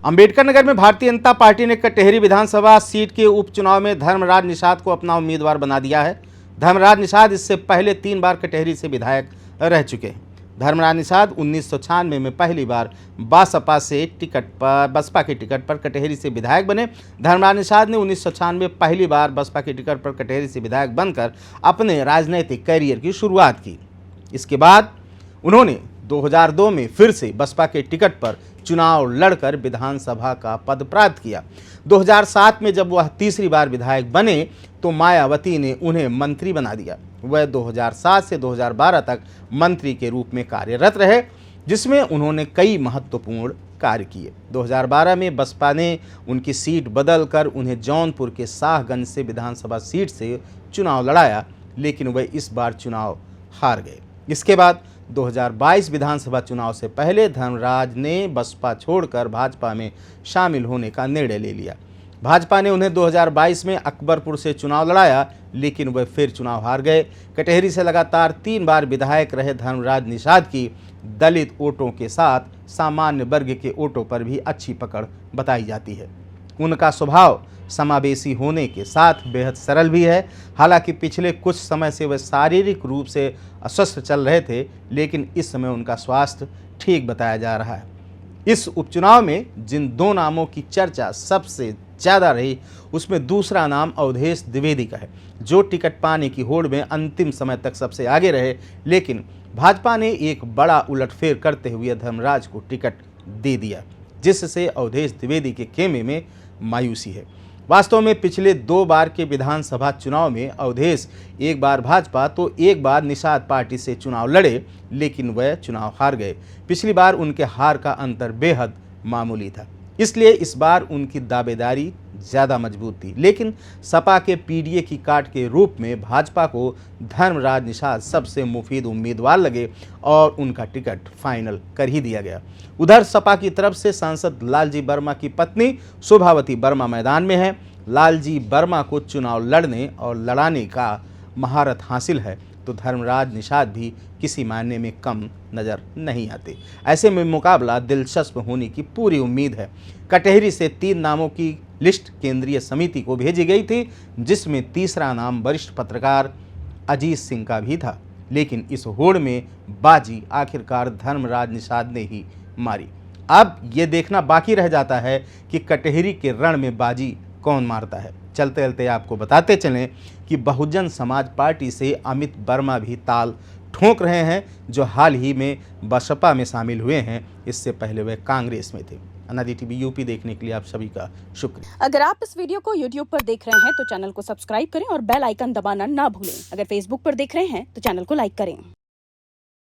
अंबेडकर नगर में भारतीय जनता पार्टी ने कटेहरी विधानसभा सीट के उपचुनाव में धर्मराज निषाद को अपना उम्मीदवार बना दिया है। धर्मराज निषाद इससे पहले 3 बार कटेहरी से विधायक रह चुके हैं। धर्मराज निषाद 1996 में पहली बार बसपा के टिकट पर कटेहरी से विधायक बने। धर्मराज निषाद ने 1996 पहली बार बसपा के टिकट पर कटेहरी से विधायक बनकर अपने राजनीतिक करियर की शुरुआत की। इसके बाद उन्होंने 2002 में फिर से बसपा के टिकट पर चुनाव लड़कर विधानसभा का पद प्राप्त किया। 2007 में जब वह तीसरी बार विधायक बने तो मायावती ने उन्हें मंत्री बना दिया। वह 2007 से 2012 तक मंत्री के रूप में कार्यरत रहे, जिसमें उन्होंने कई महत्वपूर्ण कार्य किए। 2012 में बसपा ने उनकी सीट बदलकर उन्हें जौनपुर के शाहगंज से विधानसभा सीट से चुनाव लड़ाया, लेकिन वह इस बार चुनाव हार गए। इसके बाद 2022 विधानसभा चुनाव से पहले धर्मराज ने बसपा छोड़कर भाजपा में शामिल होने का निर्णय ले लिया। भाजपा ने उन्हें 2022 में अकबरपुर से चुनाव लड़ाया, लेकिन वह फिर चुनाव हार गए। कटेहरी से लगातार 3 बार विधायक रहे धर्मराज निषाद की दलित वोटों के साथ सामान्य वर्ग के वोटों पर भी अच्छी पकड़ बताई जाती है। उनका स्वभाव समावेशी होने के साथ बेहद सरल भी है। हालांकि पिछले कुछ समय से वह शारीरिक रूप से अस्वस्थ चल रहे थे, लेकिन इस समय उनका स्वास्थ्य ठीक बताया जा रहा है। इस उपचुनाव में जिन 2 नामों की चर्चा सबसे ज़्यादा रही, उसमें दूसरा नाम अवधेश द्विवेदी का है, जो टिकट पाने की होड़ में अंतिम समय तक सबसे आगे रहे। लेकिन भाजपा ने एक बड़ा उलटफेर करते हुए धर्मराज को टिकट दे दिया, जिससे अवधेश द्विवेदी के खेमे में मायूसी है। वास्तव में पिछले 2 बार के विधानसभा चुनाव में अवधेश एक बार भाजपा तो एक बार निषाद पार्टी से चुनाव लड़े, लेकिन वह चुनाव हार गए। पिछली बार उनके हार का अंतर बेहद मामूली था, इसलिए इस बार उनकी दावेदारी ज़्यादा मजबूत थी। लेकिन सपा के पीडीए की काट के रूप में भाजपा को धर्मराज निषाद सबसे मुफीद उम्मीदवार लगे और उनका टिकट फाइनल कर ही दिया गया। उधर सपा की तरफ से सांसद लालजी वर्मा की पत्नी शोभावती वर्मा मैदान में है। लालजी वर्मा को चुनाव लड़ने और लड़ाने का महारत हासिल है, तो धर्मराज निषाद भी किसी मायने में कम नज़र नहीं आते। ऐसे में मुकाबला दिलचस्प होने की पूरी उम्मीद है। कटेहरी से 3 नामों की लिस्ट केंद्रीय समिति को भेजी गई थी, जिसमें तीसरा नाम वरिष्ठ पत्रकार अजीत सिंह का भी था, लेकिन इस होड़ में बाजी आखिरकार धर्मराज निषाद ने ही मारी। अब ये देखना बाकी रह जाता है कि कटेहरी के रण में बाजी कौन मारता है। चलते चलते आपको बताते चलें कि बहुजन समाज पार्टी से अमित वर्मा भी ताल ठोंक रहे हैं, जो हाल ही में बसपा में शामिल हुए हैं। इससे पहले वे कांग्रेस में थे। अनादि टीवी यूपी देखने के लिए आप सभी का शुक्रिया। अगर आप इस वीडियो को YouTube पर देख रहे हैं तो चैनल को सब्सक्राइब करें और बेल आइकन दबाना ना भूलें। अगर Facebook पर देख रहे हैं तो चैनल को लाइक करें।